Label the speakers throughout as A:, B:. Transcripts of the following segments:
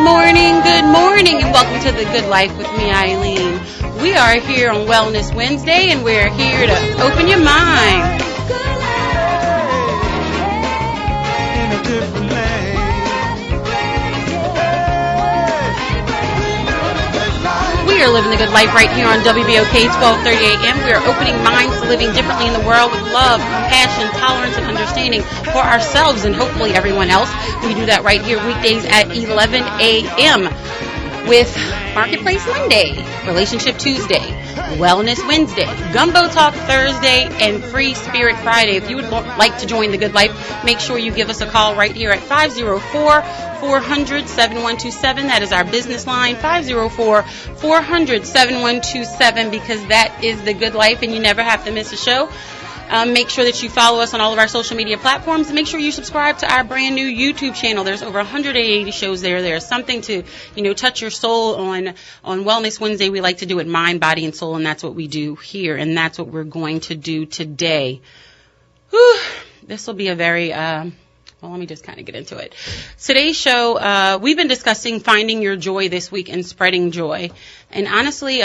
A: morning, and welcome to The Good Life with me, Eileen. We are here on Wellness Wednesday, and we're here to open your mind. We are living the good life right here on WBOK 1230 AM. We are opening minds to living differently in the world with love, compassion, tolerance, and understanding for ourselves and hopefully everyone else. We do that right here weekdays at 11 a.m. with Marketplace Monday, Relationship Tuesday, Wellness Wednesday, Gumbo Talk Thursday, and Free Spirit Friday. If you would like to join The Good Life, make sure you give us a call right here at 504-400-7127. That is our business line, 504-400-7127, because that is The Good Life, and you never have to miss a show. Make sure that you follow us on all of our social media platforms, and make sure you subscribe to our brand new YouTube channel. There's over 180 shows there. There's something to, touch your soul on Wellness Wednesday. We like to do it mind, body, and soul, and that's what we do here, and that's what we're going to do today. Whew. This will be a very, let me just kind of get into it. Today's show, we've been discussing finding your joy this week and spreading joy. And honestly,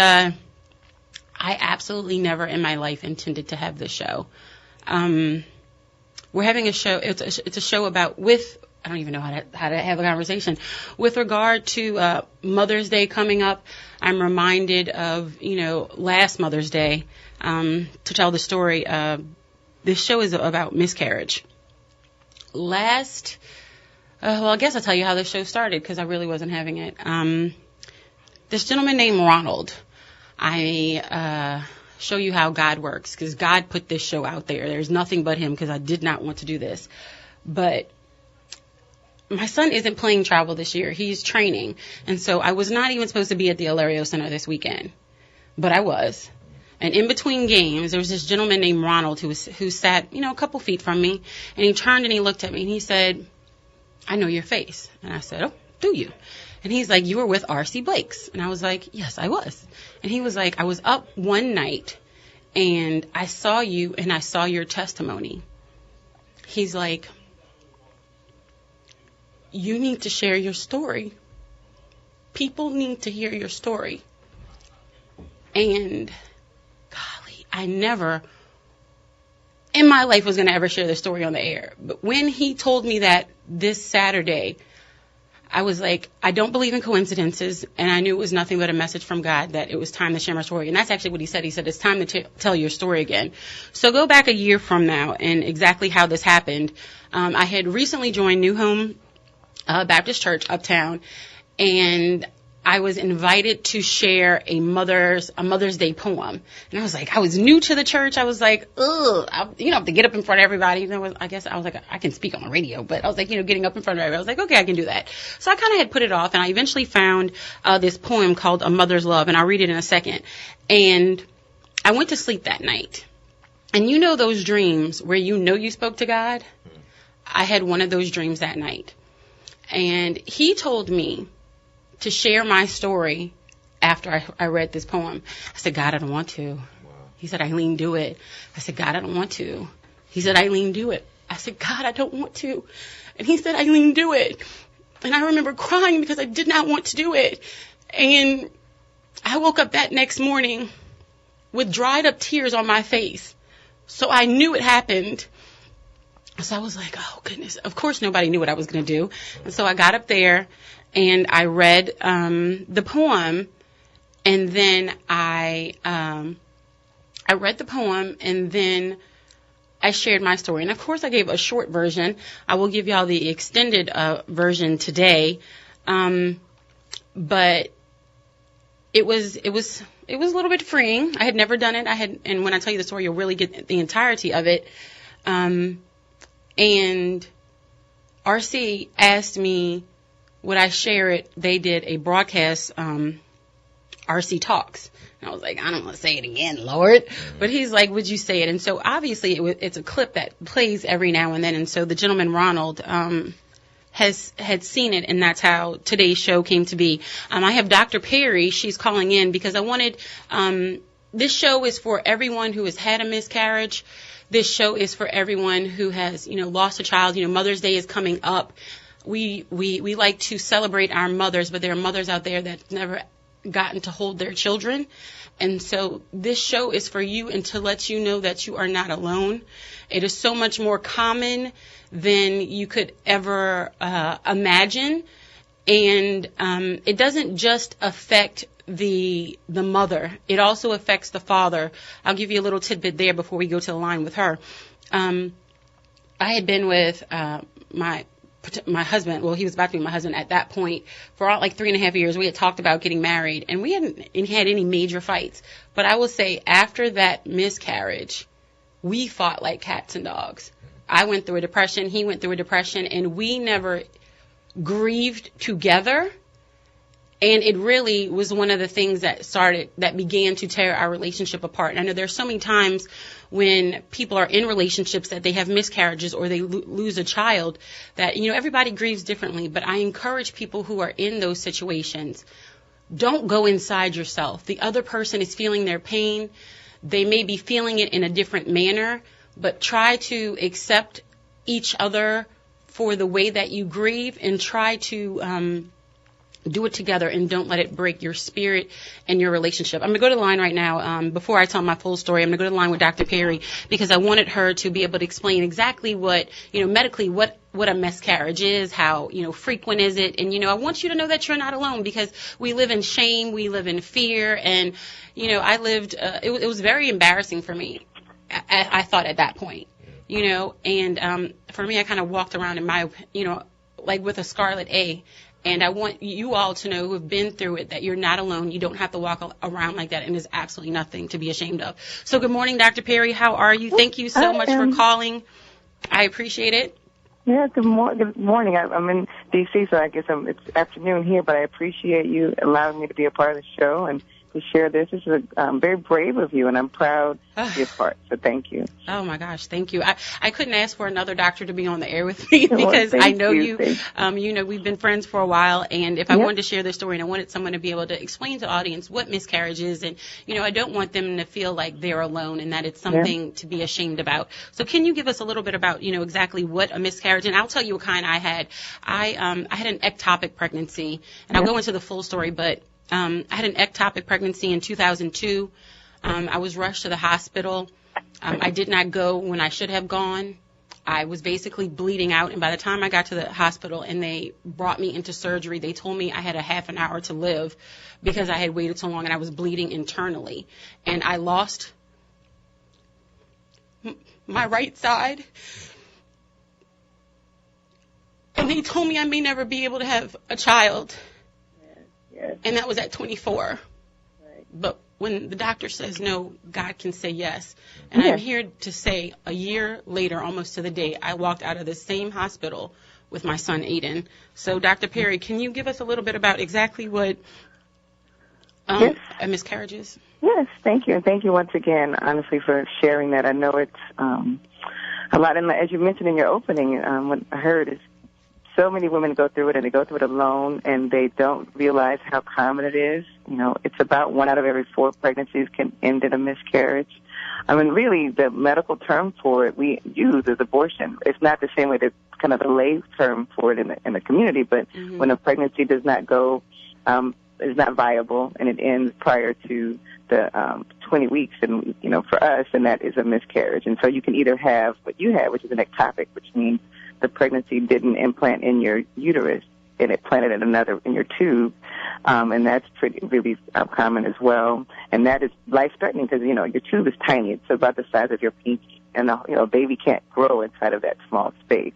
A: I absolutely never in my life intended to have this show. We're having a show. It's a show about I don't even know how to have a conversation with regard to Mother's Day coming up. I'm reminded of last Mother's Day. To tell the story, this show is about miscarriage. I guess I'll tell you how this show started because I really wasn't having it. This gentleman named Ronald. I show you how God works because God put this show out there. There's nothing but him because I did not want to do this. But my son isn't playing travel this year. He's training. And so I was not even supposed to be at the Alario Center this weekend. But I was. And in between games, there was this gentleman named Ronald who sat, a couple feet from me. And he turned and he looked at me and he said, "I know your face." And I said, "Oh, do you?" And he's like, "You were with R.C. Blakes." And I was like, "Yes, I was." And he was like, "I was up one night and I saw you and I saw your testimony." He's like, "You need to share your story. People need to hear your story." And golly, I never in my life was going to ever share the story on the air. But when he told me that this Saturday, I was like, I don't believe in coincidences, and I knew it was nothing but a message from God that it was time to share my story. And that's actually what he said. He said, "It's time to tell your story again." So go back a year from now and exactly how this happened. I had recently joined New Home Baptist Church uptown, and I was invited to share a Mother's Day poem. And I was like, I was new to the church. I was like, I have to get up in front of everybody. I guess I was like, I can speak on the radio, but I was like, getting up in front of everybody. I was like, okay, I can do that. So I kind of had put it off, and I eventually found this poem called A Mother's Love, and I'll read it in a second. And I went to sleep that night. And those dreams where you spoke to God? I had one of those dreams that night. And he told me to share my story after I read this poem. I said, "God, I don't want to." Wow. He said, "Eileen, do it." I said, "God, I don't want to." He said, "Eileen, do it." I said, "God, I don't want to." And he said, "Eileen, do it." And I remember crying because I did not want to do it. And I woke up that next morning with dried up tears on my face. So I knew it happened. So I was like, oh, goodness. Of course, nobody knew what I was going to do. And so I got up there and I read the poem. And then I read the poem, and then I shared my story. And, of course, I gave a short version. I will give y'all the extended version today. But it was a little bit freeing. I had never done it. And when I tell you the story, you'll really get the entirety of it. And RC asked me, would I share it? They did a broadcast, RC Talks. And I was like, I don't want to say it again, Lord. But he's like, would you say it? And so obviously it's a clip that plays every now and then. And so the gentleman, Ronald, had seen it, and that's how today's show came to be. I have Dr. Perry. She's calling in because I wanted, this show is for everyone who has had a miscarriage. This show is for everyone who has, lost a child. Mother's Day is coming up. we like to celebrate our mothers, but there are mothers out there that never gotten to hold their children. And so this show is for you and to let you know that you are not alone. It is so much more common than you could ever imagine. And it doesn't just affect the mother. It also affects the father. I'll give you a little tidbit there before we go to the line with her. I had been with my husband, well, he was about to be my husband at that point, for like 3.5 years. We had talked about getting married, and we hadn't had any major fights. But I will say, after that miscarriage, we fought like cats and dogs. I went through a depression, he went through a depression, and we never grieved together. And it really was one of the things that began to tear our relationship apart. And I know there's so many times when people are in relationships that they have miscarriages or they lose a child that, everybody grieves differently. But I encourage people who are in those situations, don't go inside yourself. The other person is feeling their pain. They may be feeling it in a different manner, but try to accept each other for the way that you grieve and try to do it together and don't let it break your spirit and your relationship. I'm going to go to the line right now. Before I tell my full story, I'm going to go to the line with Dr. Perry because I wanted her to be able to explain exactly what, medically, what a miscarriage is, how, frequent is it. And, I want you to know that you're not alone because we live in shame, we live in fear. And, I lived, it was very embarrassing for me, I thought at that point, and for me, I kind of walked around in my, like with a scarlet A. And I want you all to know who have been through it that you're not alone. You don't have to walk around like that, and there's absolutely nothing to be ashamed of. So good morning, Dr. Perry. How are you? Thank you so much for calling. I appreciate it.
B: Yeah, good morning. I'm in D.C., so I guess it's afternoon here, but I appreciate you allowing me to be a part of the show and to share this. This is very brave of you, and I'm proud to be a part, so thank you.
A: Oh, my gosh, thank you. I couldn't ask for another doctor to be on the air with me because I know you. We've been friends for a while, and if I wanted to share this story and I wanted someone to be able to explain to the audience what miscarriage is, and, I don't want them to feel like they're alone and that it's something to be ashamed about. So can you give us a little bit about, exactly what a miscarriage, and I'll tell you what kind I had. I had an ectopic pregnancy, and I'll go into the full story, but I had an ectopic pregnancy in 2002. I was rushed to the hospital. I did not go when I should have gone. I was basically bleeding out, and by the time I got to the hospital and they brought me into surgery, they told me I had a half an hour to live because I had waited so long and I was bleeding internally. And I lost my right side. And they told me I may never be able to have a child. Yes. And that was at 24. Right. But when the doctor says no, God can say yes. And I'm here to say a year later, almost to the day, I walked out of the same hospital with my son, Aiden. So, Dr. Perry, can you give us a little bit about exactly what a miscarriage is?
B: Yes, thank you. And thank you once again, honestly, for sharing that. I know it's a lot. And as you mentioned in your opening, what I heard is so many women go through it, and they go through it alone, and they don't realize how common it is. It's about 1 out of every 4 pregnancies can end in a miscarriage. I mean, really, the medical term for it we use is abortion. It's not the same way that kind of the lay term for it in the community, but when a pregnancy does not go, is not viable, and it ends prior to the 20 weeks, and for us, and that is a miscarriage. And so you can either have what you have, which is an ectopic, which means the pregnancy didn't implant in your uterus, and it planted in your tube, and that's really common as well. And that is life-threatening because, your tube is tiny. It's about the size of your pinky, and, a baby can't grow inside of that small space.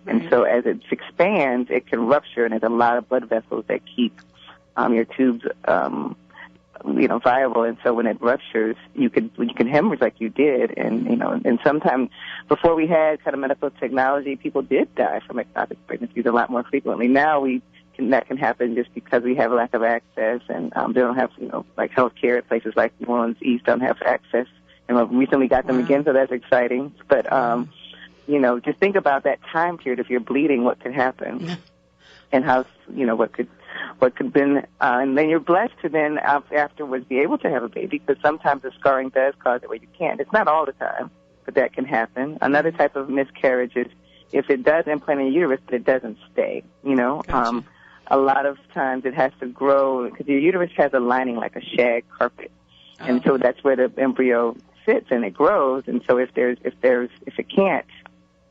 B: And so as it expands, it can rupture, and there's a lot of blood vessels that keep your tubes viable. And so when it ruptures, you can hemorrhage like you did. And, and sometimes before we had kind of medical technology, people did die from ectopic pregnancies a lot more frequently. Now that can happen just because we have a lack of access, and they don't have, like health care at places like New Orleans East don't have access. And we recently got them again, so that's exciting. But, just think about that time period. If you're bleeding, what could happen? And how, what could been, and then you're blessed to then afterwards be able to have a baby, because sometimes the scarring does cause it where you can't. It's not all the time, but that can happen. Another type of miscarriage is if it does implant in your uterus, but it doesn't stay, you know.
A: Gotcha.
B: A lot of times it has to grow because your uterus has a lining like a shag carpet, and so that's where the embryo sits and it grows. And so if it can't,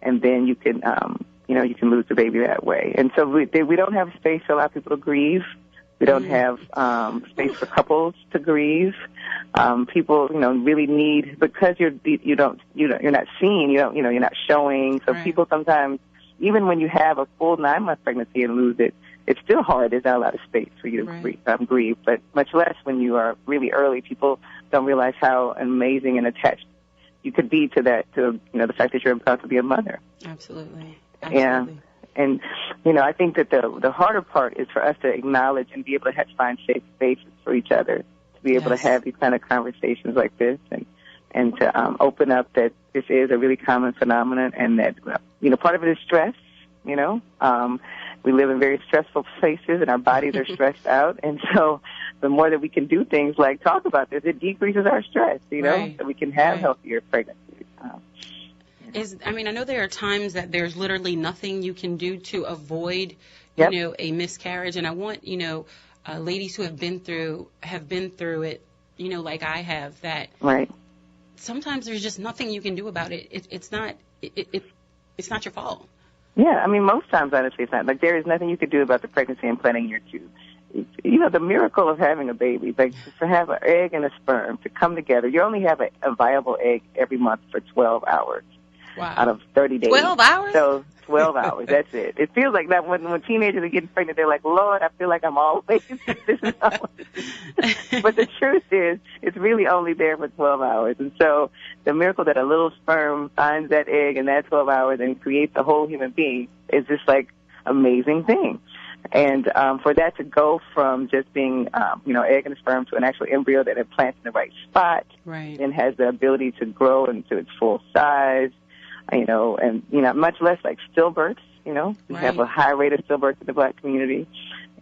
B: and then you can you can lose the baby that way. And so we don't have space to allow people to grieve. We don't have space for couples to grieve. People, really need, because you're not seen, you're not showing. So people sometimes, even when you have a full 9-month pregnancy and lose it, it's still hard. There's not a lot of space for you to grieve, but much less when you are really early. People don't realize how amazing and attached you could be to that, to the fact that you're about to be a mother.
A: Absolutely.
B: Yeah. And, I think that the harder part is for us to acknowledge and be able to find safe spaces for each other, to be able to have these kind of conversations like this and to open up that this is a really common phenomenon and that, part of it is stress, we live in very stressful places and our bodies are stressed out. And so the more that we can do things like talk about this, it decreases our stress, so we can have healthier pregnancies.
A: I know there are times that there's literally nothing you can do to avoid, a miscarriage. And I want, ladies who have been through it, like I have, that sometimes there's just nothing you can do about it. It's not your fault. Yeah,
B: most times, honestly, it's not. Like, there is nothing you could do about the pregnancy and planning your tube. The miracle of having a baby, like to have an egg and a sperm to come together. You only have a viable egg every month for 12 hours.
A: Wow.
B: Out of 30 days.
A: 12 hours?
B: So 12 hours, that's it. It feels like that when teenagers are getting pregnant, they're like, Lord, I feel like I'm always this is But the truth is, it's really only there for 12 hours. And so the miracle that a little sperm finds that egg in that 12 hours and creates a whole human being is just like amazing thing. And for that to go from just being, egg and sperm to an actual embryo that implants in the right spot and has the ability to grow into its full size, and, much less like stillbirths, we have a high rate of stillbirths in the Black community,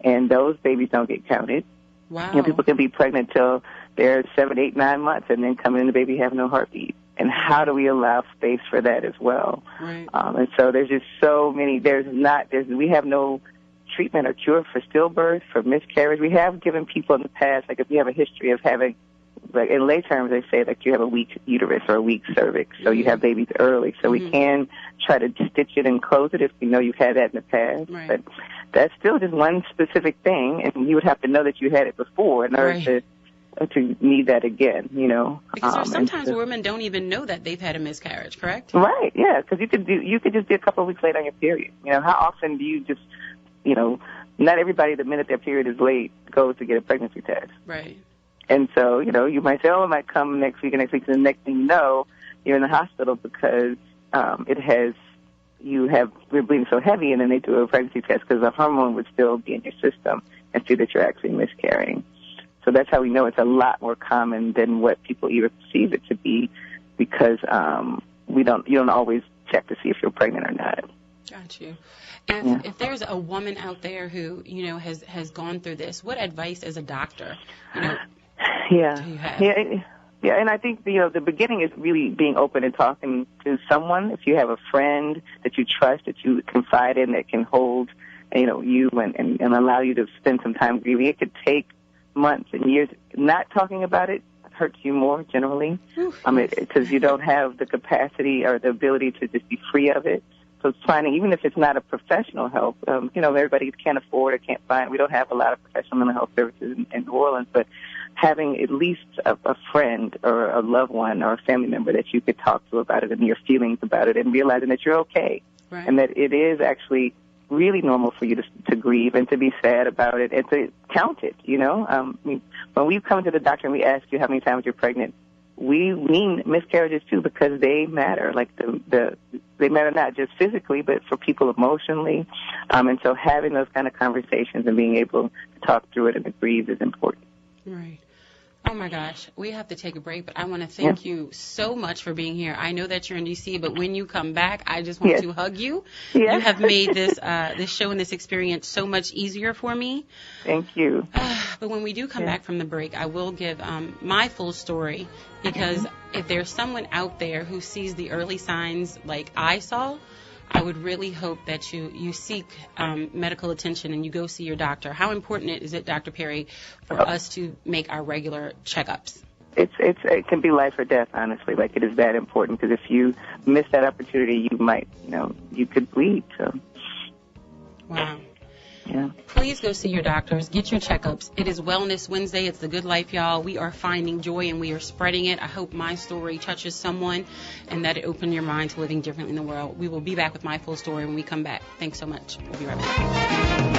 B: and those babies don't get counted.
A: Wow.
B: People can be pregnant till they're 7, 8, 9 months and then come in, the baby have no heartbeat. And how do we allow space for that as well?
A: Right.
B: And so there's just so many, we have no treatment or cure for stillbirth, for miscarriage. We have given people in the past, like if you have a history of having, like in lay terms, they say like you have a weak uterus or a weak cervix, so you have babies early. So we can try to stitch it and close it if we know you've had that in the past.
A: Right.
B: But that's still just one specific thing, and you would have to know that you had it before in order to need that again,
A: Because sometimes women don't even know that they've had a miscarriage, correct?
B: Right, yeah, because you could just be a couple of weeks late on your period. How often do you just, not everybody the minute their period is late goes to get a pregnancy test.
A: Right.
B: And so, you might say, it might come next week, and next week, and the next thing you know, you're in the hospital because you're bleeding so heavy, and then they do a pregnancy test because the hormone would still be in your system and see that you're actually miscarrying. So that's how we know it's a lot more common than what people either perceive it to be, because you don't always check to see if you're pregnant or not.
A: Got you. And if there's a woman out there who, has gone through this, what advice as a doctor, do you have?
B: Yeah, and I think, the beginning is really being open and talking to someone. If you have a friend that you trust, that you confide in, that can hold, you and allow you to spend some time grieving. It could take months and years. Not talking about it hurts you more generally, because you don't have the capacity or the ability to just be free of it. So finding, even if it's not a professional help, everybody can't afford or can't find. We don't have a lot of professional mental health services in New Orleans, but having at least a friend or a loved one or a family member that you could talk to about it and your feelings about it, and realizing that you're okay, and that it is actually really normal for you to grieve and to be sad about it and to count it. When we come to the doctor and we ask you how many times you're pregnant, we mean miscarriages too, because they matter. Like they matter not just physically, but for people emotionally. And so having those kind of conversations and being able to talk through it and to grieve is important.
A: Right. Oh, my gosh. We have to take a break, but I want to thank you so much for being here. I know that you're in D.C., but when you come back, I just want to hug you. You have made this show and this experience so much easier for me.
B: Thank you.
A: But when we do come back from the break, I will give my full story, because if there's someone out there who sees the early signs like I saw, I would really hope that you seek medical attention and you go see your doctor. How important is it, Dr. Perry, for us to make our regular checkups?
B: It can be life or death, honestly. Like, it is that important, because if you miss that opportunity, you might, you could bleed. So.
A: Wow.
B: Yeah.
A: Please go see your doctors. Get your checkups. It is Wellness Wednesday. It's the good life, y'all. We are finding joy and we are spreading it. I hope my story touches someone and that it opened your mind to living differently in the world. We will be back with my full story when we come back. Thanks so much. We'll be right back.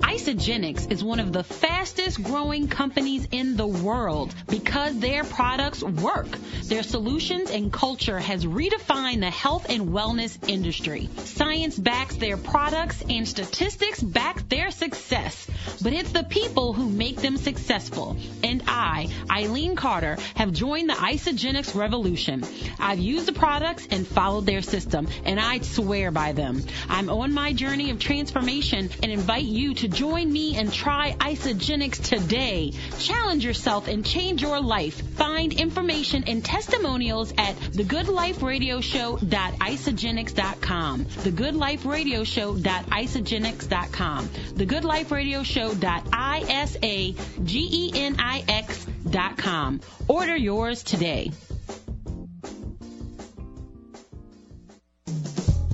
C: Isagenix is one of the fastest growing companies in the world because their products work. Their solutions and culture has redefined the health and wellness industry. Science backs their products and statistics back their success. But it's the people who make them successful. And I, Eileen Carter, have joined the Isagenix revolution. I've used the products and followed their system, and I swear by them. I'm on my journey of transformation and invite you to join me and try Isagenix today. Challenge yourself and change your life. Find information and testimonials at thegoodliferadioshow.isagenix.com. thegoodliferadioshow.isagenix.com. thegoodliferadioshow.isagenix.com. Order yours today.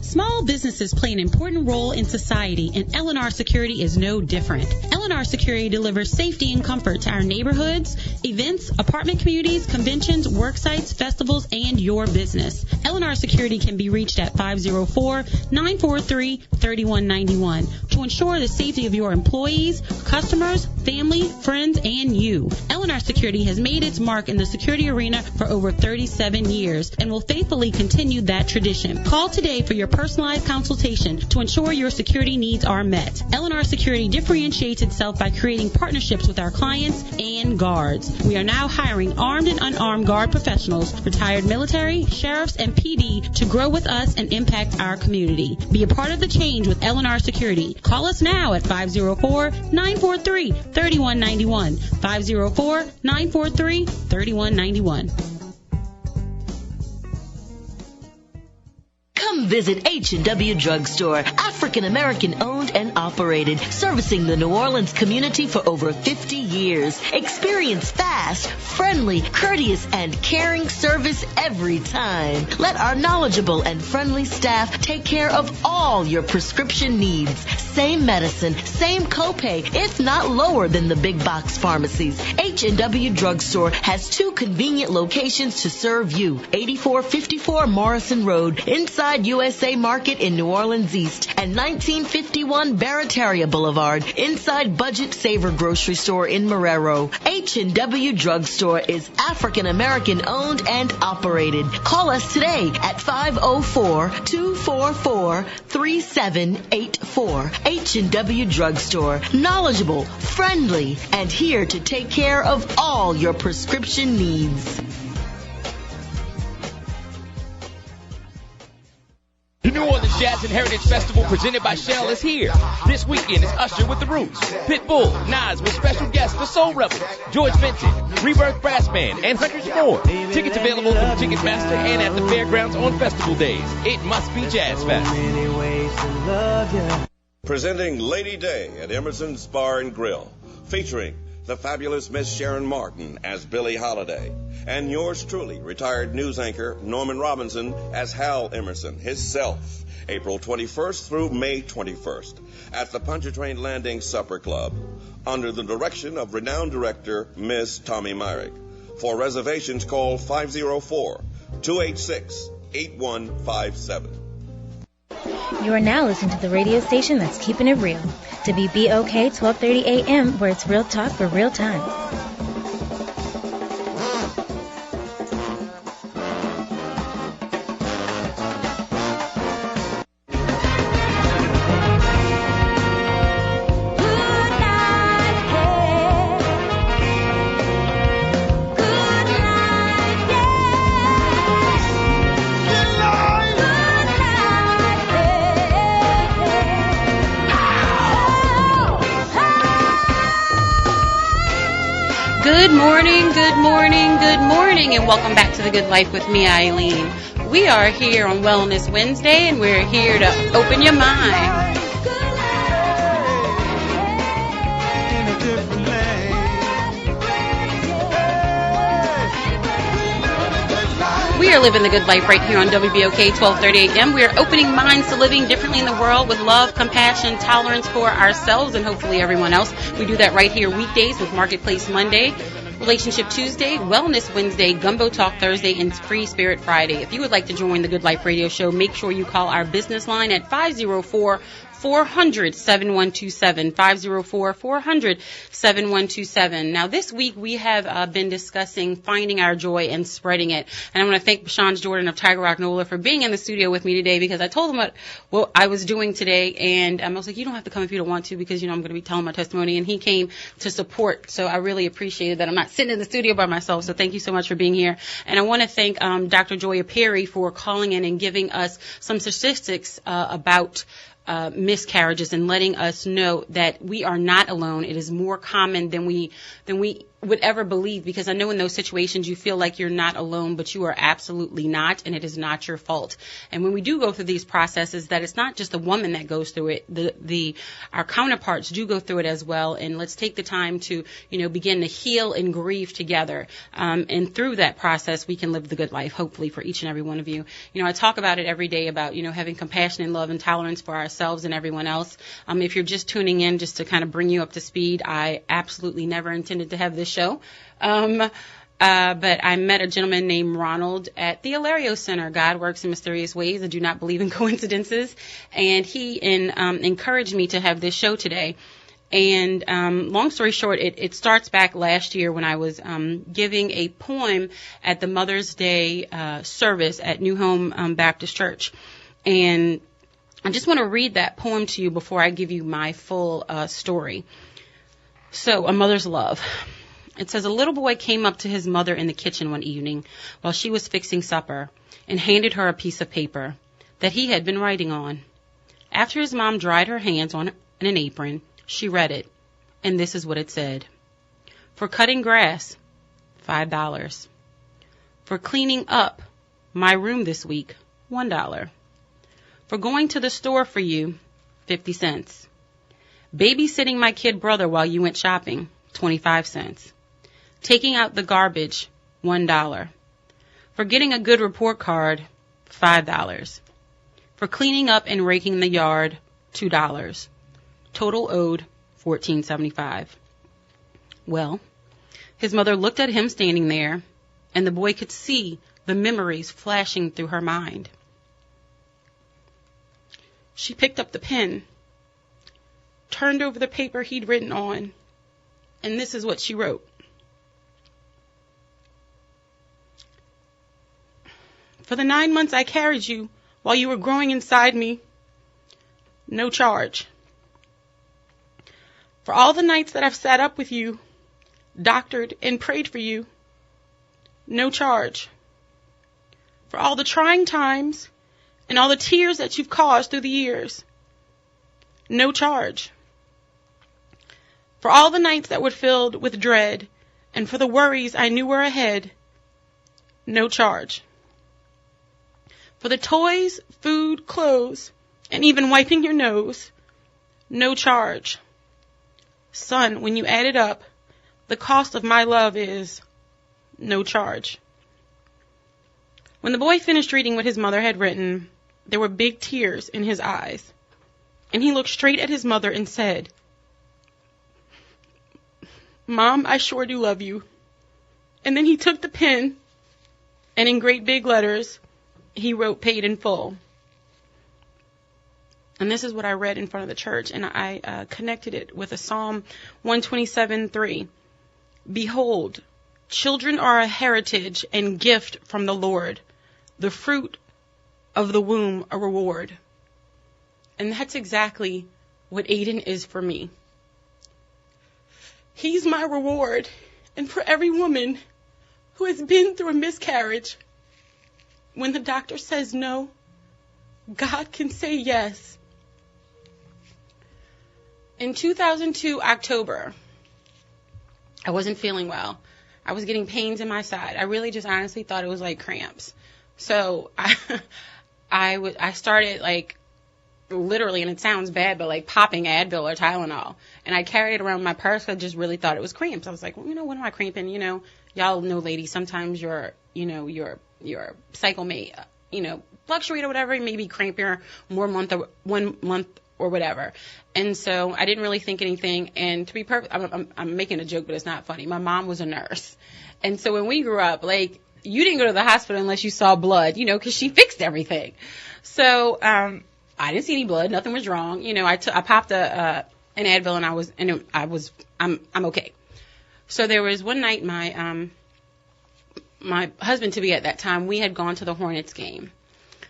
C: Small businesses play an important role in society, and L&R Security is no different. L&R Security delivers safety and comfort to our neighborhoods, events, apartment communities, conventions, work sites, festivals, and your business. L&R Security can be reached at 504-943-3191 to ensure the safety of your employees, customers, family, friends, and you. L&R Security has made its mark in the security arena for over 37 years and will faithfully continue that tradition. Call today for your personalized consultation to ensure your security needs are met. L&R Security differentiates itself by creating partnerships with our clients and guards. We are now hiring armed and unarmed guard professionals, retired military, sheriffs, and PD to grow with us and impact our community. Be a part of the change with L&R Security. Call us now at 504-943-3191. 504-943-3191.
D: Come visit H&W Drugstore, African-American owned and operated, servicing the New Orleans community for over 50 years. Experience fast, friendly, courteous, and caring service every time. Let our knowledgeable and friendly staff take care of all your prescription needs. Same medicine, same copay, if not lower than the big box pharmacies. H&W Drugstore has two convenient locations to serve you. 8454 Morrison Road, inside USA Market in New Orleans East, and 1951 Barataria Boulevard, inside Budget Saver Grocery Store in Marrero. H&W Drugstore is African-American owned and operated. Call us today at 504-244-3784. H&W Drugstore. Knowledgeable, friendly, and here to take care of all your prescription needs.
E: The New Orleans Jazz and Heritage Festival presented by Shell is here. This weekend is Usher with the Roots, Pitbull, Nas with special guests The Soul Rebels, George Benson, Rebirth Brass Band, and hundreds more. Tickets available through Ticketmaster and at the fairgrounds on festival days. It must be Jazz Fest.
F: Presenting Lady Day at Emerson's Bar and Grill, featuring the fabulous Miss Sharon Martin as Billie Holiday, and yours truly, retired news anchor Norman Robinson as Hal Emerson, himself, April 21st through May 21st at the Pontchartrain Landing Supper Club, under the direction of renowned director Miss Tommy Myrick. For reservations, call 504-286-8157.
G: You are now listening to the radio station that's keeping it real. WBOK 1230 AM, where it's real talk for real time.
H: Hey!
A: Good morning, good morning, good morning, and welcome back to The Good Life with me, Eileen. We are here on Wellness Wednesday, and we're here to open your mind. We are living the good life right here on WBOK 1230 AM. We are opening minds to living differently in the world with love, compassion, tolerance for ourselves and hopefully everyone else. We do that right here weekdays with Marketplace Monday, Relationship Tuesday, Wellness Wednesday, Gumbo Talk Thursday, and Free Spirit Friday. If you would like to join the Good Life Radio Show, make sure you call our business line at 504-400-7127, 504-400-7127. Now, this week we have been discussing finding our joy and spreading it. And I want to thank Bashan Jordan of Tiger Rock NOLA for being in the studio with me today, because I told him what I was doing today. And I was like, you don't have to come if you don't want to, because, I'm going to be telling my testimony. And he came to support. So I really appreciated that I'm not sitting in the studio by myself. So thank you so much for being here. And I want to thank Dr. Joia Perry for calling in and giving us some statistics about miscarriages and letting us know that we are not alone. It is more common than we would ever believe, because I know in those situations you feel like you're not alone, but you are absolutely not, and it is not your fault. And when we do go through these processes, that it's not just the woman that goes through it. Our counterparts do go through it as well. And let's take the time to, begin to heal and grieve together. And through that process, we can live the good life, hopefully, for each and every one of you. I talk about it every day about, having compassion and love and tolerance for ourselves and everyone else. If you're just tuning in, just to kind of bring you up to speed, I absolutely never intended to have this show. But I met a gentleman named Ronald at the Hilario Center. God works in mysterious ways. I do not believe in coincidences. And he encouraged me to have this show today. And long story short, it starts back last year when I was giving a poem at the Mother's Day service at New Home Baptist Church. And I just want to read that poem to you before I give you my full story. So, A Mother's Love. It says, a little boy came up to his mother in the kitchen one evening while she was fixing supper and handed her a piece of paper that he had been writing on. After his mom dried her hands on an apron, she read it, and this is what it said. For cutting grass, $5. For cleaning up my room this week, $1. For going to the store for you, 50 cents. Babysitting my kid brother while you went shopping, 25 cents. Taking out the garbage, $1. For getting a good report card, $5. For cleaning up and raking the yard, $2. Total owed, $14.75. Well, his mother looked at him standing there, and the boy could see the memories flashing through her mind. She picked up the pen, turned over the paper he'd written on, and this is what she wrote. For the 9 months I carried you while you were growing inside me, no charge. For all the nights that I've sat up with you, doctored and prayed for you, no charge. For all the trying times and all the tears that you've caused through the years, no charge. For all the nights that were filled with dread and for the worries I knew were ahead, no charge. For the toys, food, clothes, and even wiping your nose, no charge. Son, when you add it up, the cost of my love is no charge. When the boy finished reading what his mother had written, there were big tears in his eyes, and he looked straight at his mother and said, Mom, I sure do love you. And then he took the pen, and in great big letters, he wrote paid in full. And this is what I read in front of the church, and I connected it with a Psalm 127:3. Behold, children are a heritage and gift from the Lord, the fruit of the womb a reward. And that's exactly what Aiden is for me. He's my reward, and for every woman who has been through a miscarriage, when the doctor says no, God can say yes. In 2002, October, I wasn't feeling well. I was getting pains in my side. I really just honestly thought it was like cramps. So I started like literally, and it sounds bad, but like popping Advil or Tylenol. And I carried it around my purse. I just really thought it was cramps. I was like, well, what am I cramping? Y'all know, ladies, sometimes your cycle may, fluctuate or whatever. It may be crampier 1 month or whatever. And so I didn't really think anything. And to be perfect, I'm making a joke, but it's not funny. My mom was a nurse. And so when we grew up, like, you didn't go to the hospital unless you saw blood, because she fixed everything. So, I didn't see any blood. Nothing was wrong. I popped an Advil and I'm okay. So there was one night my husband to be at that time, we had gone to the Hornets game.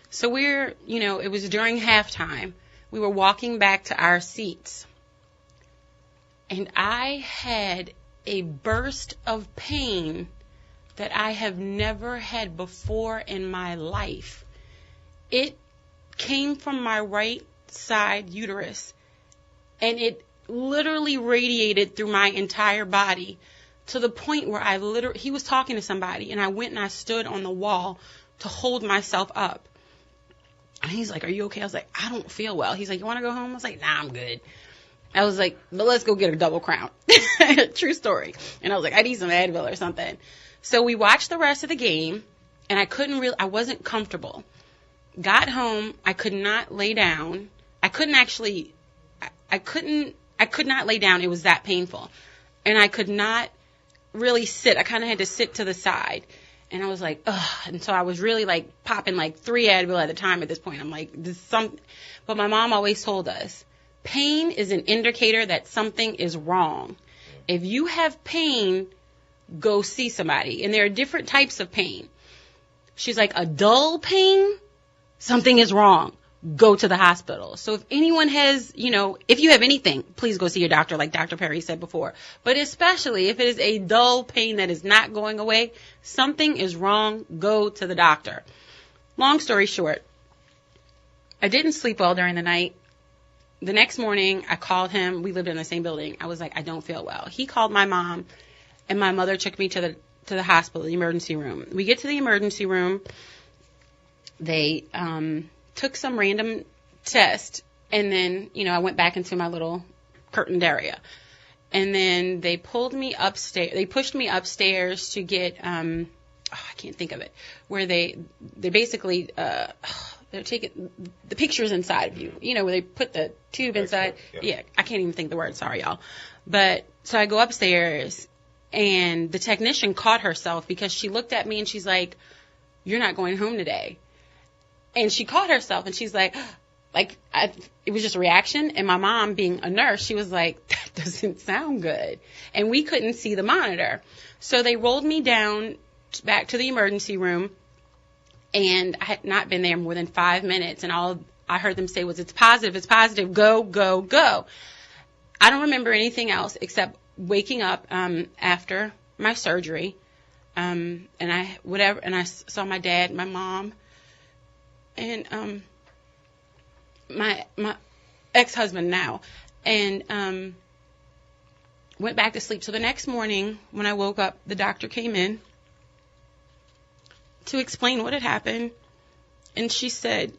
A: So it was during halftime. We were walking back to our seats. And I had a burst of pain that I have never had before in my life. It came from my right side uterus, and it literally radiated through my entire body to the point where he was talking to somebody, and I went and I stood on the wall to hold myself up. And he's like, are you okay? I was like, I don't feel well. He's like, you want to go home? I was like, nah, I'm good. I was like, but let's go get a double crown. True story. And I was like, I need some Advil or something. So we watched the rest of the game, and I wasn't comfortable. Got home, I could not lay down. I could not lay down. It was that painful. And I could not really sit. I kind of had to sit to the side. And I was like, ugh. And so I was really like popping like 3 Advil at a time at this point. I'm like, but my mom always told us, pain is an indicator that something is wrong. If you have pain, go see somebody. And there are different types of pain. She's like, a dull pain, something is wrong. Go to the hospital. So if anyone has, if you have anything, please go see your doctor, like Dr. Perry said before. But especially if it is a dull pain that is not going away, something is wrong. Go to the doctor. Long story short, I didn't sleep well during the night. The next morning, I called him. We lived in the same building. I was like, I don't feel well. He called my mom, and my mother took me to the hospital, the emergency room. We get to the emergency room. They took some random test, and then, I went back into my little curtained area. And then they pulled me upstairs. They pushed me upstairs to get, I can't think of it, where they basically, they're taking the pictures inside of you, where they put the tube inside. Yeah, I can't even think the word. Sorry, y'all. But so I go upstairs, and the technician caught herself because she looked at me and she's like, you're not going home today. And she caught herself, and she's like, it was just a reaction. And my mom, being a nurse, she was like, that doesn't sound good. And we couldn't see the monitor. So they rolled me down back to the emergency room, and I had not been there more than 5 minutes. And all I heard them say was, it's positive, go, go, go. I don't remember anything else except waking up after my surgery. And I saw my dad, my mom, and my ex-husband now, and went back to sleep. So the next morning when I woke up, the doctor came in to explain what had happened, and she said,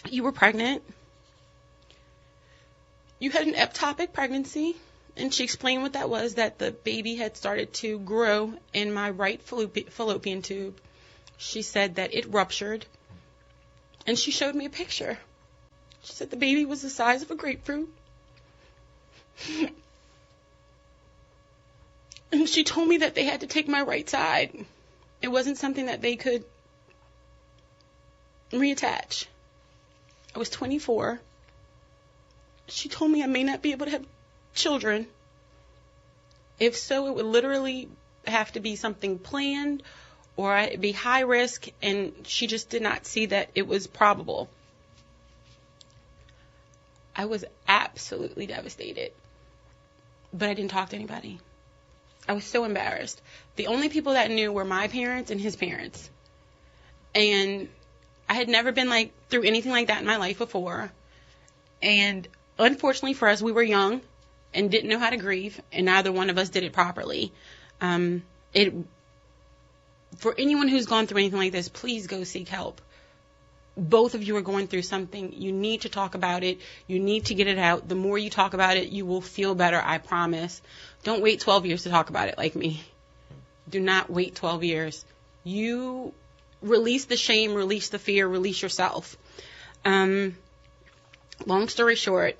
A: you were pregnant. You had an ectopic pregnancy. And she explained what that was, that the baby had started to grow in my right fallopian tube. She said that it ruptured. And she showed me a picture. She said the baby was the size of a grapefruit. And she told me that they had to take my right side. It wasn't something that they could reattach. I was 24. She told me I may not be able to have children. If so, it would literally have to be something planned, or I'd be high risk, and she just did not see that it was probable. I was absolutely devastated, but I didn't talk to anybody. I was so embarrassed. The only people that knew were my parents and his parents. And I had never been through anything like that in my life before. And unfortunately for us, we were young and didn't know how to grieve, and neither one of us did it properly. For anyone who's gone through anything like this, please go seek help. Both of you are going through something. You need to talk about it. You need to get it out. The more you talk about it, you will feel better, I promise. Don't wait 12 years to talk about it like me. Do not wait 12 years. You release the shame, release the fear, release yourself. Long story short,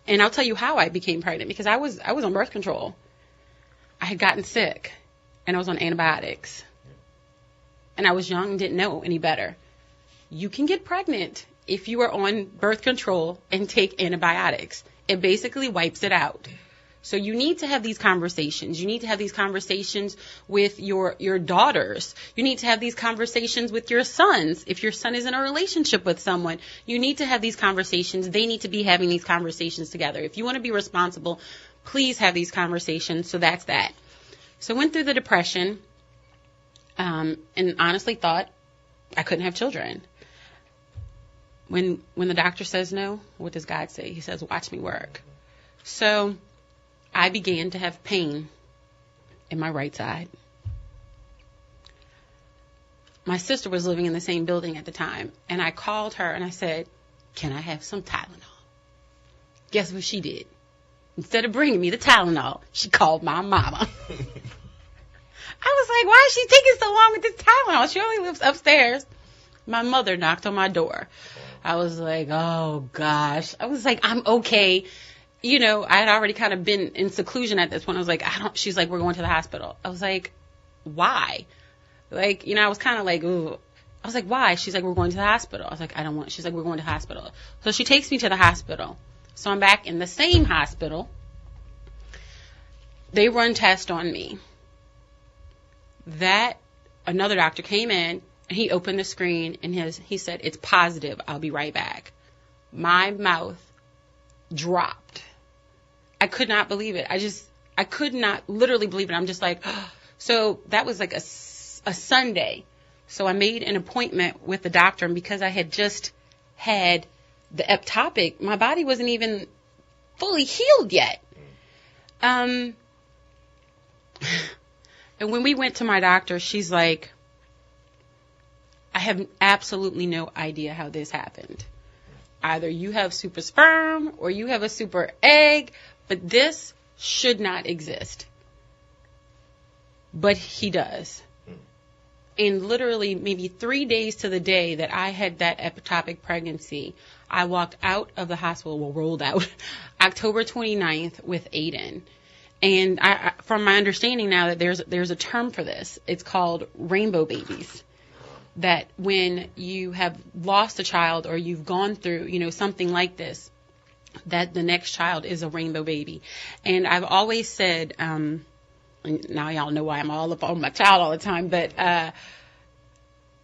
A: and I'll tell you how I became pregnant, because I was on birth control. I had gotten sick, and I was on antibiotics. And I was young and didn't know any better. You can get pregnant if you are on birth control and take antibiotics. It basically wipes it out. So you need to have these conversations. You need to have these conversations with your daughters. You need to have these conversations with your sons. If your son is in a relationship with someone, you need to have these conversations. They need to be having these conversations together. If you want to be responsible, please have these conversations. So that's that. So I went through the depression, and honestly thought I couldn't have children. When the doctor says no, what does God say? He says, watch me work. So I began to have pain in my right side. My sister was living in the same building at the time, and I called her and I said, can I have some Tylenol? Guess what she did? Instead of bringing me the Tylenol, she called my mama. I was like, why is she taking so long with this Tylenol? She only lives upstairs. My mother knocked on my door. I was like, oh, gosh. I was like, I'm okay. You know, I had already kind of been in seclusion at this point. I was like, she's like, we're going to the hospital. I was like, why? Like, you know, I was kind of like, ooh. I was like, why? She's like, we're going to the hospital. I was like, I don't want. She's like, we're going to the hospital. So she takes me to the hospital. So I'm back in the same hospital. They run tests on me. Another doctor came in, and he opened the screen, and he said, it's positive. I'll be right back. My mouth dropped. I could not believe it. I could not literally believe it. I'm just like, so that was like a Sunday. So I made an appointment with the doctor, and because I had just had the ectopic, my body wasn't even fully healed yet. And when we went to my doctor, she's like, I have absolutely no idea how this happened. Either you have super sperm or you have a super egg, but this should not exist. But he does. And literally maybe 3 days to the day that I had that ectopic pregnancy, I walked out of the hospital, rolled out, October 29th with Aiden. And from my understanding now that there's a term for this. It's called rainbow babies. That when you have lost a child or you've gone through, you know, something like this, that the next child is a rainbow baby. And I've always said, now y'all know why I'm all up on my child all the time, but I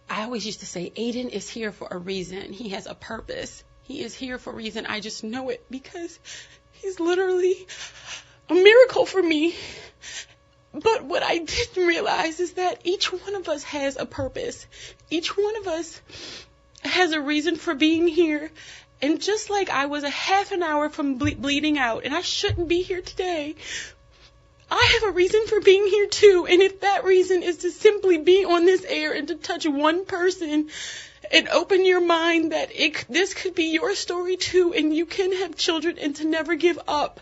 A: always used to say, Aiden is here for a reason. He has a purpose. He is here for a reason. I just know it because he's literally a miracle for me. But what I didn't realize is that each one of us has a purpose. Each one of us has a reason for being here. And just like I was a half an hour from bleeding out, and I shouldn't be here today, I have a reason for being here too. And if that reason is to simply be on this air and to touch one person and open your mind that this could be your story too, and you can have children and to never give up,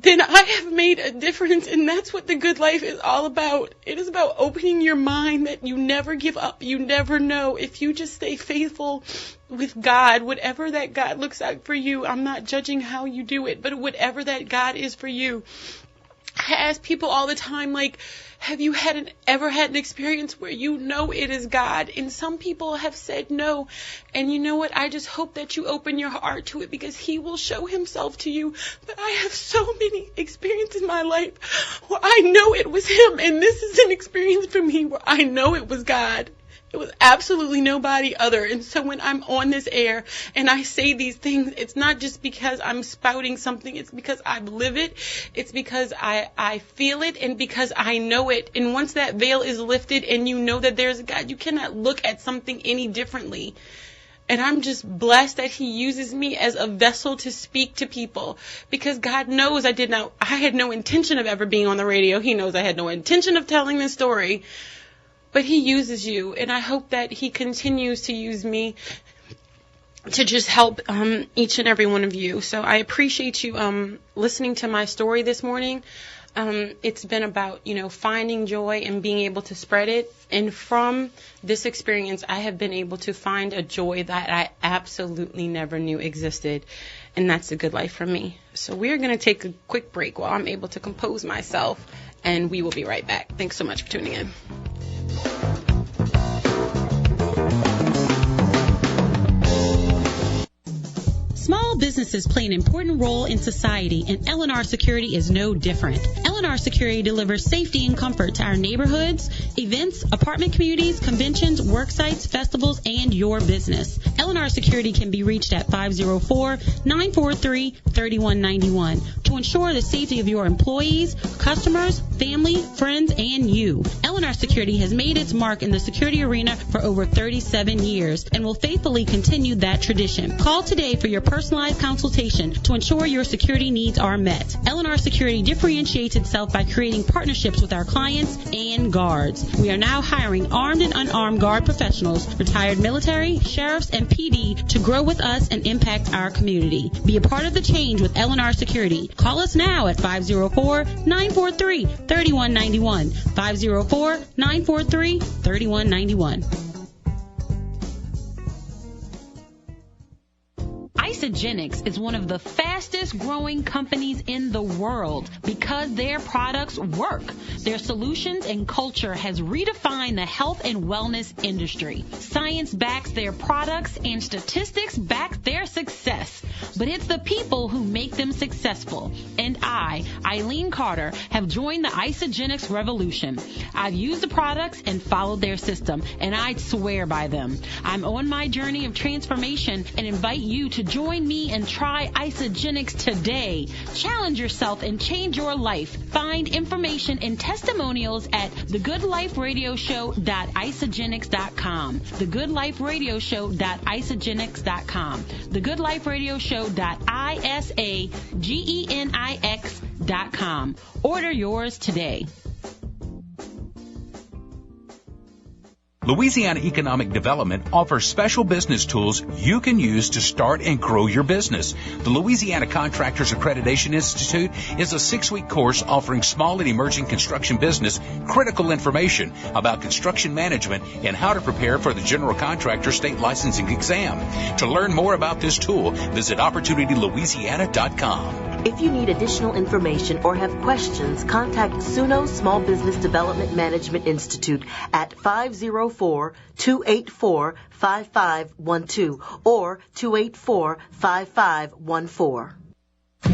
A: then I have made a difference, and that's what the good life is all about. It is about opening your mind that you never give up. You never know. If you just stay faithful with God, whatever that God looks like for you, I'm not judging how you do it, but whatever that God is for you. I ask people all the time, like, have you ever had an experience where you know it is God? And some people have said no. And you know what? I just hope that you open your heart to it because he will show himself to you. But I have so many experiences in my life where I know it was him. And this is an experience for me where I know it was God. It was absolutely nobody other. And so when I'm on this air and I say these things, it's not just because I'm spouting something. It's because I live it. It's because I feel it and because I know it. And once that veil is lifted and you know that there's a God, you cannot look at something any differently. And I'm just blessed that he uses me as a vessel to speak to people, because God knows I had no intention of ever being on the radio. He knows I had no intention of telling this story, but he uses you. And I hope that he continues to use me to just help each and every one of you. So I appreciate you listening to my story this morning. It's been about, finding joy and being able to spread it. And from this experience, I have been able to find a joy that I absolutely never knew existed. And that's a good life for me. So we're going to take a quick break while I'm able to compose myself. And we will be right back. Thanks so much for tuning in.
C: Small businesses play an important role in society, and L&R Security is no different. L&R Security delivers safety and comfort to our neighborhoods, events, apartment communities, conventions, work sites, festivals, and your business. L&R Security can be reached at 504-943-3191 to ensure the safety of your employees, customers, family, friends, and you. L&R Security has made its mark in the security arena for over 37 years and will faithfully continue that tradition. Call today for your personalized consultation to ensure your security needs are met. L&R Security differentiates itself by creating partnerships with our clients and guards. We are now hiring armed and unarmed guard professionals, retired military, sheriffs, and PD to grow with us and impact our community. Be a part of the change with L&R Security. Call us now at 504-943-3191. 504-943-3191. Isogenics is one of the fastest growing companies in the world because their products work. Their solutions and culture has redefined the health and wellness industry. Science backs their products and statistics back their success. But it's the people who make them successful. And I, Eileen Carter, have joined the Isogenics revolution. I've used the products and followed their system, and I swear by them. I'm on my journey of transformation and invite you to join me and try Isogenics today. Challenge yourself and change your life. Find information and testimonials at thegoodliferadioshow.isogenics.com. thegoodliferadioshow.isogenics.com. thegoodliferadioshow.isagenics.com. Order yours today.
H: Louisiana Economic Development offers special business tools you can use to start and grow your business. The Louisiana Contractors Accreditation Institute is a 6-week course offering small and emerging construction business critical information about construction management and how to prepare for the General Contractor State Licensing Exam. To learn more about this tool, visit OpportunityLouisiana.com.
D: If you need additional information or have questions, contact Suno Small Business Development Management Institute at 504-284-5512 or 284-5514.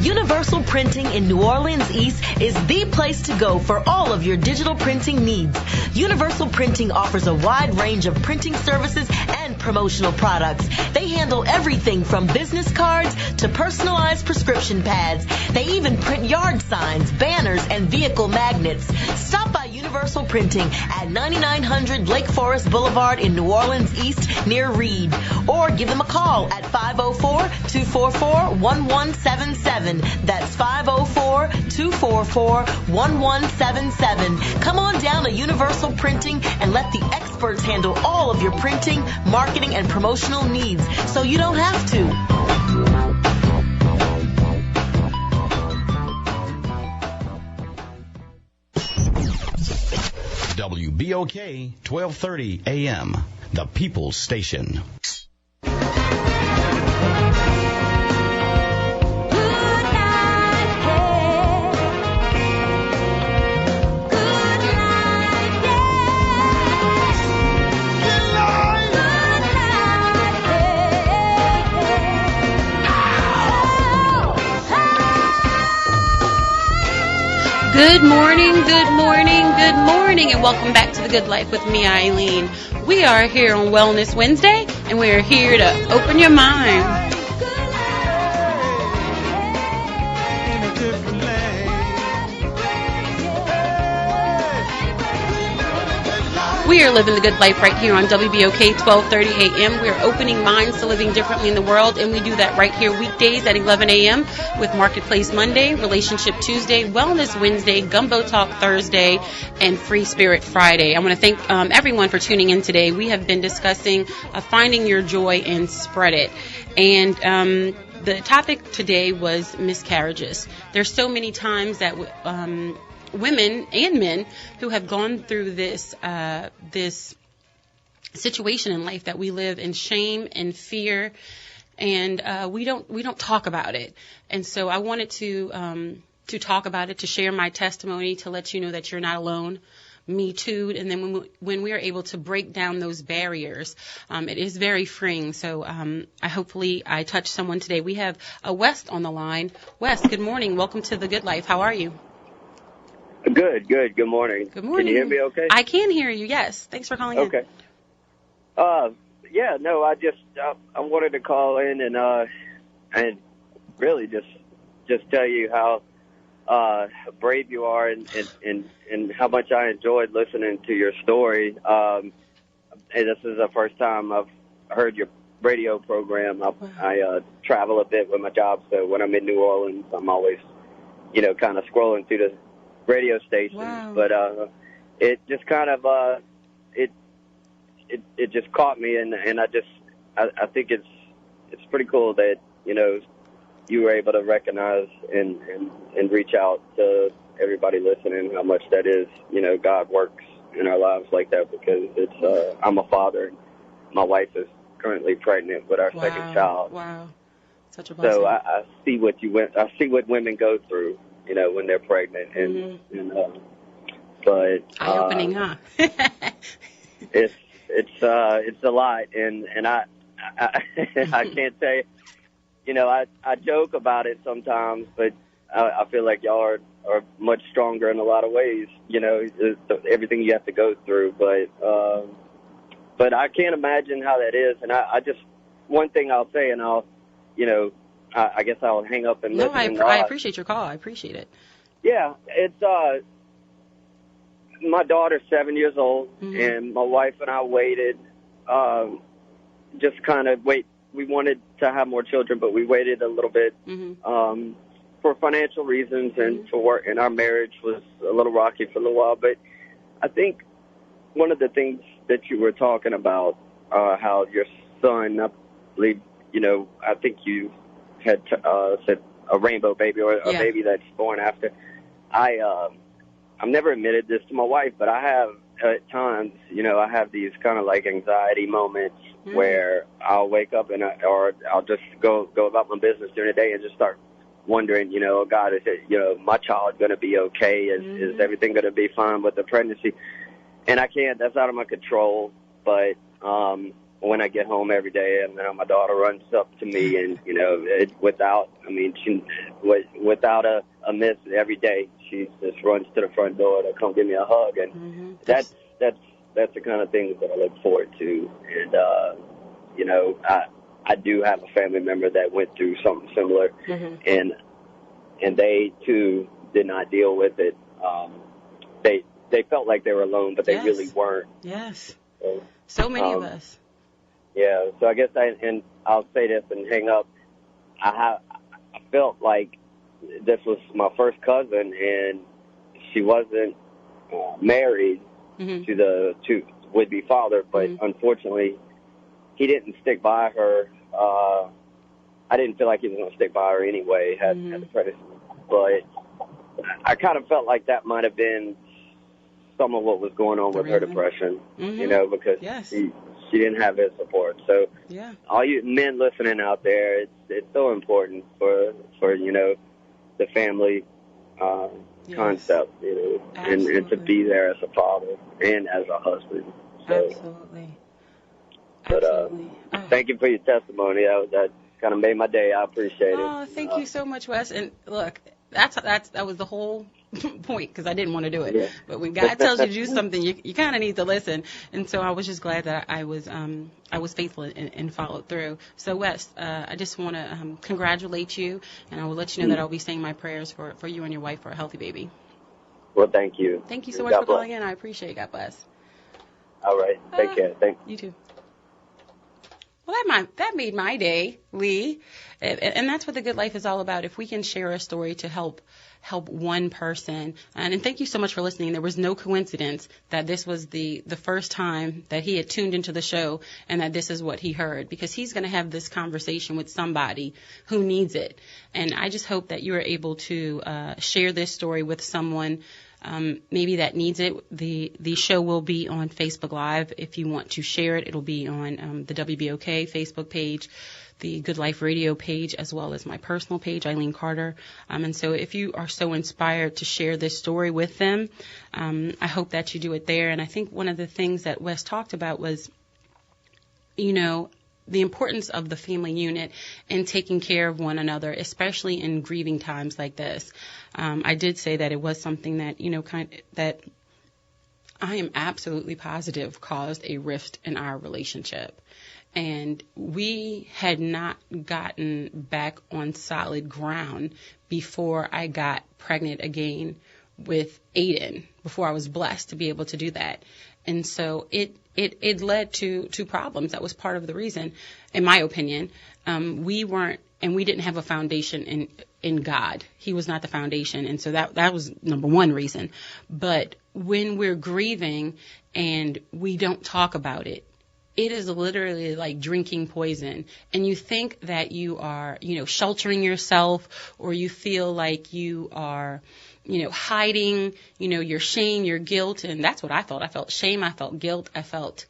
D: Universal Printing in New Orleans East is the place to go for all of your digital printing needs. Universal Printing offers a wide range of printing services and promotional products. They handle everything from business cards to personalized prescription pads. They even print yard signs, banners, and vehicle magnets. Stop by Universal Printing at 9900 Lake Forest Boulevard in New Orleans East near Reed. Or give them a call at 504-244-1177. That's 504-244-1177. Come on down to Universal Printing and let the experts handle all of your printing, marketing, and promotional needs so you don't have to.
I: WBOK 1230 AM, the People's Station.
A: Good morning, good morning, good morning, and welcome back to The Good Life with me, Eileen. We are here on Wellness Wednesday, and we are here to open your mind. We are living the good life right here on WBOK 1230 AM. We are opening minds to living differently in the world, and we do that right here weekdays at 11 a.m. with Marketplace Monday, Relationship Tuesday, Wellness Wednesday, Gumbo Talk Thursday, and Free Spirit Friday. I want to thank everyone for tuning in today. We have been discussing finding your joy and spread it. And the topic today was miscarriages. There's so many times that women and men who have gone through this situation in life that we live in shame and fear, and we don't talk about it. And so I wanted to talk about it, to share my testimony, to let you know that you're not alone. Me too. And then when we are able to break down those barriers, it is very freeing. So hopefully I touched someone today. We have Wes on the line. Wes, good morning. Welcome to The Good Life. How are you?
J: Good. Good morning.
A: Good morning.
J: Can you hear me okay?
A: I can hear you, yes. Thanks for calling in.
J: Okay. I wanted to call in and really just tell you how brave you are and how much I enjoyed listening to your story. And this is the first time I've heard your radio program. I travel a bit with my job, so when I'm in New Orleans, I'm always, kind of scrolling through the radio stations.
A: Wow.
J: But it just kind of it just caught me, and I think it's pretty cool that you were able to recognize and reach out to everybody listening how much that is, God works in our lives like that, because it's I'm a father, and my wife is currently pregnant with our second child.
A: Wow. Such a blessing.
J: So I see what I see what women go through, when they're pregnant, and but
A: eye-opening, huh?
J: it's a lot, and I can't say, I joke about it sometimes, but I feel like y'all are much stronger in a lot of ways, everything you have to go through, but I can't imagine how that is, and I just, one thing I'll say, and I'll, I guess I'll hang up and listen.
A: No, I appreciate your call. I appreciate it.
J: Yeah, it's, my daughter's 7 years old, and my wife and I waited, we wanted to have more children, but we waited a little bit, for financial reasons and for work, and our marriage was a little rocky for a little while, but I think one of the things that you were talking about, how your son, I believe, I think you had said a rainbow baby, or a baby that's born after. I've never admitted this to my wife, but I have at times, I have these kind of like anxiety moments where I'll wake up or I'll just go about my business during the day and just start wondering, oh God, is it, my child going to be okay? Is everything going to be fine with the pregnancy? And I can't, that's out of my control. But when I get home every day, and my daughter runs up to me, and without a miss every day, she just runs to the front door to come give me a hug, and that's the kind of things that I look forward to. And I do have a family member that went through something similar, and they too did not deal with it. They felt like they were alone, but they really weren't.
A: Yes. So many of us.
J: Yeah, so I guess I'll say this and hang up. I felt like this was my first cousin, and she wasn't married to the would-be father, but unfortunately, he didn't stick by her. I didn't feel like he was going to stick by her anyway, had the pregnancy, but I kind of felt like that might have been some of what was going on with her depression, because she didn't have his support. So all you men listening out there, it's so important for the family concept, and to be there as a father and as a husband. So,
A: Absolutely.
J: But thank you for your testimony. That kind of made my day. I appreciate it.
A: Oh, thank you so much, Wes. And look, that was the whole point, because I didn't want to do it. But when God tells you to do something, you kind of need to listen. And so I was just glad that I was faithful and followed through. So Wes, I just want to congratulate you, and I will let you know that I'll be saying my prayers for you and your wife for a healthy baby.
J: Well, thank you.
A: Thank you so much for calling in. I appreciate it. God bless.
J: All right. Take care. Thanks.
A: You too. Well, that made my day, Lee. And that's what the Good Life is all about. If we can share a story to help one person. And thank you so much for listening. There was no coincidence that this was the first time that he had tuned into the show and that this is what he heard, because he's going to have this conversation with somebody who needs it. And I just hope that you are able to share this story with someone maybe that needs it. The show will be on Facebook Live. If you want to share it, it'll be on the WBOK Facebook page, the Good Life Radio page, as well as my personal page, Eileen Carter. And so if you are so inspired to share this story with them, I hope that you do it there. And I think one of the things that Wes talked about was, the importance of the family unit and taking care of one another, especially in grieving times like this. I did say that it was something that, that I am absolutely positive caused a rift in our relationship. And we had not gotten back on solid ground before I got pregnant again with Aiden, before I was blessed to be able to do that. And so it led to problems. That was part of the reason, in my opinion. We didn't have a foundation in God. He was not the foundation. And so that was number one reason. But when we're grieving and we don't talk about it, it is literally like drinking poison. And you think that you are, sheltering yourself, or you feel like you are, hiding, your shame, your guilt. And that's what I felt. I felt shame. I felt guilt. I felt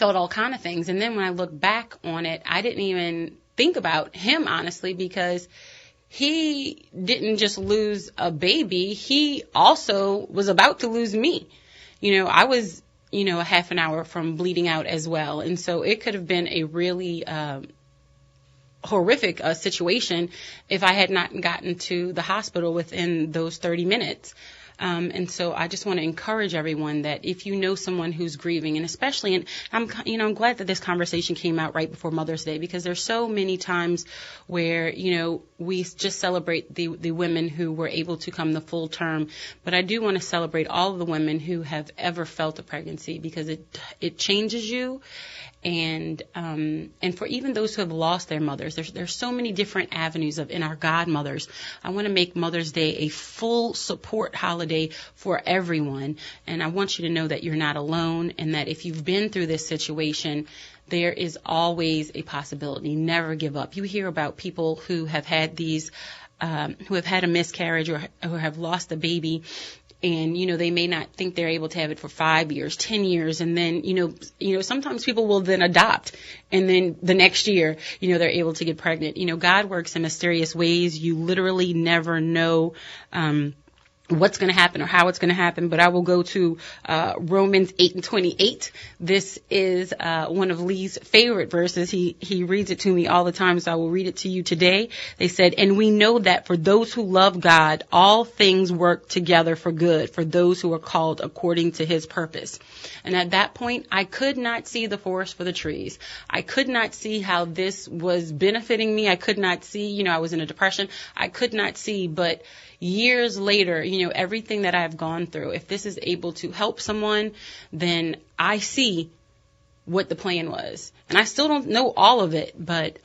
A: all kind of things. And then when I look back on it, I didn't even think about him, honestly, because he didn't just lose a baby. He also was about to lose me. I was, a half an hour from bleeding out as well. And so it could have been a really horrific situation if I had not gotten to the hospital within those 30 minutes. And so I just want to encourage everyone that if you know someone who's grieving, and especially, and I'm glad that this conversation came out right before Mother's Day, because there's so many times where, we just celebrate the women who were able to come the full term. But I do want to celebrate all of the women who have ever felt a pregnancy, because it changes you. And for even those who have lost their mothers, there's so many different avenues in our godmothers. I want to make Mother's Day a full support holiday for everyone. And I want you to know that you're not alone, and that if you've been through this situation, there is always a possibility. Never give up. You hear about people who have had who have had a miscarriage or who have lost a baby. And, they may not think they're able to have it for 5 years, 10 years. And then, sometimes people will then adopt. And then the next year, they're able to get pregnant. God works in mysterious ways. You literally never know what's going to happen or how it's going to happen. But I will go to Romans 8:28. This is one of Lee's favorite verses. He reads it to me all the time, so I will read it to you today. They said, "And we know that for those who love God, all things work together for good, for those who are called according to his purpose." And at that point, I could not see the forest for the trees. I could not see how this was benefiting me. I could not see, I was in a depression. I could not see, but years later, everything that I've gone through, if this is able to help someone, then I see what the plan was. And I still don't know all of it, but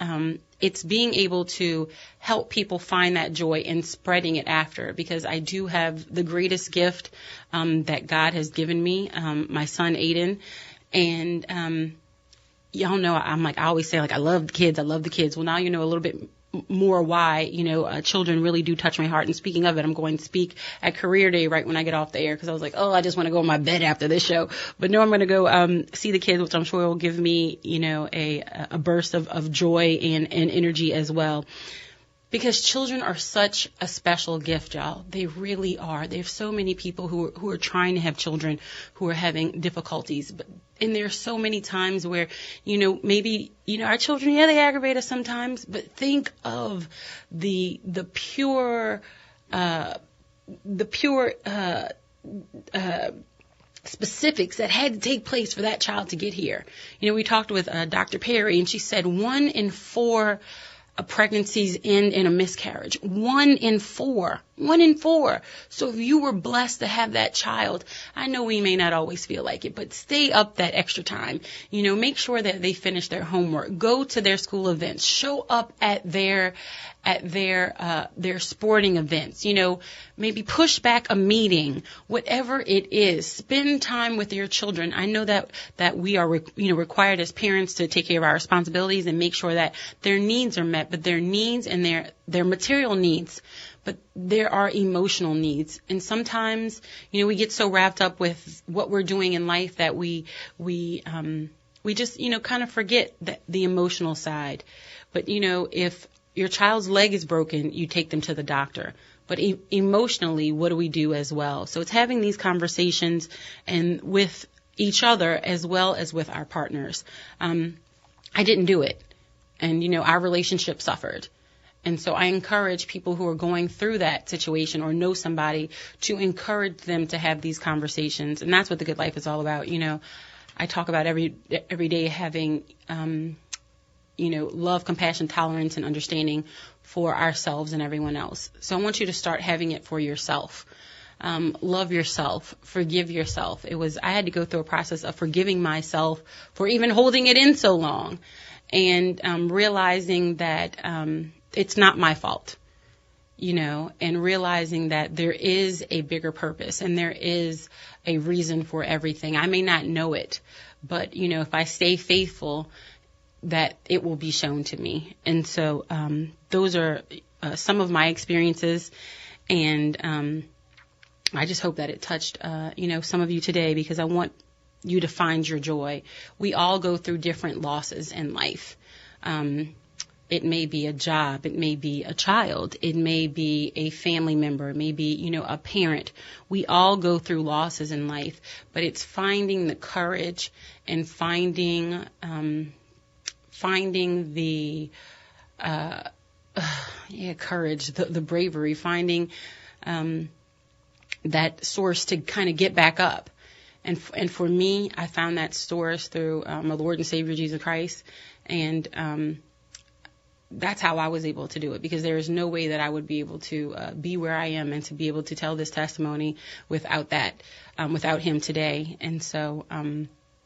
A: it's being able to help people find that joy and spreading it after, because I do have the greatest gift that God has given me, my son Aiden. And y'all know I always say, I love the kids. I love the kids. Well, now you know a little bit more why, children really do touch my heart. And speaking of it, I'm going to speak at Career Day right when I get off the air, because I was like, I just want to go in my bed after this show. But no, I'm going to go see the kids, which I'm sure will give me, a burst of joy and energy as well. Because children are such a special gift, y'all. They really are. There's so many people who are trying to have children who are having difficulties. And there are so many times where, maybe, our children, they aggravate us sometimes. But think of the pure specifics that had to take place for that child to get here. We talked with Dr. Perry, and she said 1 in 4 pregnancies end in a miscarriage. 1 in 4. 1 in 4. So if you were blessed to have that child, I know we may not always feel like it, but stay up that extra time. Make sure that they finish their homework. Go to their school events. Show up at their sporting events. Maybe push back a meeting, whatever it is. Spend time with your children. I know that we are required as parents to take care of our responsibilities and make sure that their needs are met, but their needs and their material needs. But there are emotional needs. And sometimes, we get so wrapped up with what we're doing in life that we just, kind of forget the emotional side. But, if your child's leg is broken, you take them to the doctor. But emotionally, what do we do as well? So it's having these conversations and with each other as well as with our partners. I didn't do it. And, our relationship suffered. And so I encourage people who are going through that situation or know somebody to encourage them to have these conversations. And that's what the Good Life is all about. I talk about every day having, love, compassion, tolerance, and understanding for ourselves and everyone else. So I want you to start having it for yourself. Love yourself, forgive yourself. I had to go through a process of forgiving myself for even holding it in so long and realizing that it's not my fault, and realizing that there is a bigger purpose and there is a reason for everything. I may not know it, but, if I stay faithful, that it will be shown to me. And so those are some of my experiences, and I just hope that it touched, some of you today, because I want you to find your joy. We all go through different losses in life. It may be a job. It may be a child. It may be a family member. It may be, a parent. We all go through losses in life, but it's finding the courage and finding the courage, the bravery, finding that source to kind of get back up. And for me, I found that source through my Lord and Savior Jesus Christ, and that's how I was able to do it, because there is no way that I would be able to be where I am and to be able to tell this testimony without without him today. And so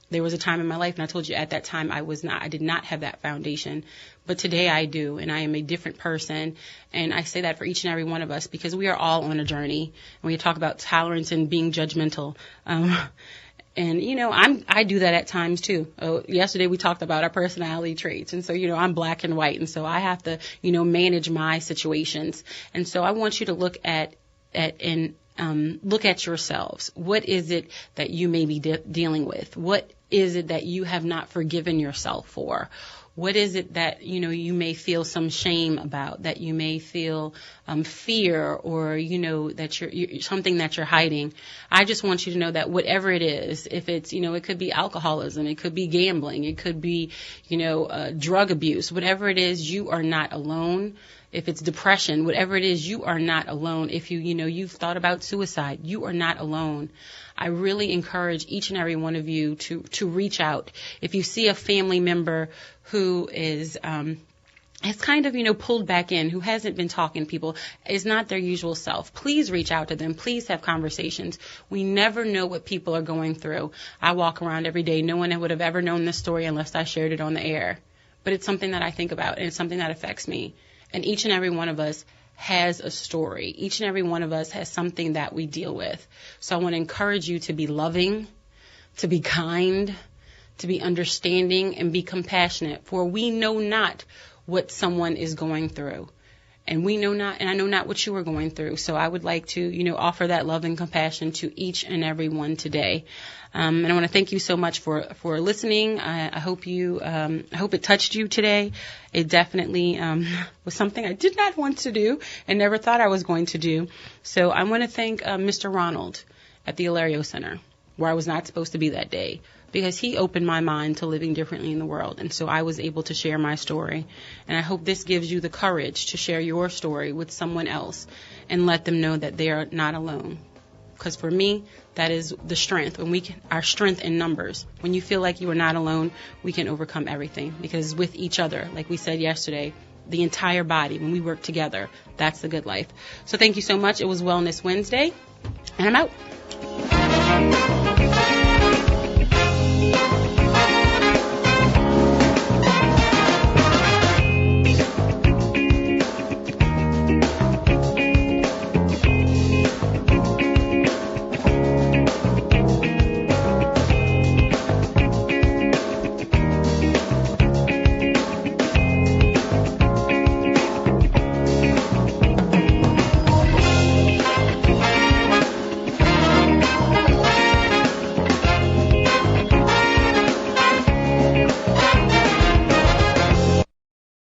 A: there was a time in my life, and I told you at that time I did not have that foundation, but today I do, and I am a different person. And I say that for each and every one of us, because we are all on a journey. And we talk about tolerance and being judgmental. And, I do that at times too. Yesterday we talked about our personality traits. And so, I'm black and white. And so I have to, manage my situations. And so I want you to look at yourselves. What is it that you may be dealing with? What is it that you have not forgiven yourself for? What is it that, you may feel some shame about, that you may feel fear, or, that you're something that you're hiding? I just want you to know that whatever it is, if it's, it could be alcoholism, it could be gambling, it could be, drug abuse, whatever it is, you are not alone. If it's depression, whatever it is, you are not alone. If you've thought about suicide, you are not alone. I really encourage each and every one of you to reach out. If you see a family member who is has kind of, pulled back in, who hasn't been talking to people, is not their usual self, please reach out to them. Please have conversations. We never know what people are going through. I walk around every day. No one would have ever known this story unless I shared it on the air. But it's something that I think about, and it's something that affects me. And each and every one of us has a story. Each and every one of us has something that we deal with. So I want to encourage you to be loving, to be kind, to be understanding, and be compassionate. For we know not what someone is going through. And we know not, and I know not what you are going through. So I would like to, offer that love and compassion to each and every one today. And I want to thank you so much for listening. I hope it touched you today. It definitely was something I did not want to do and never thought I was going to do. So I want to thank Mr. Ronald at the Hilario Center, where I was not supposed to be that day, because he opened my mind to living differently in the world. And so I was able to share my story. And I hope this gives you the courage to share your story with someone else and let them know that they are not alone. Because for me, that is the strength. Our strength in numbers. When you feel like you are not alone, we can overcome everything. Because with each other, like we said yesterday, the entire body when we work together. That's the good life. So thank you so much. It was Wellness Wednesday, and I'm out.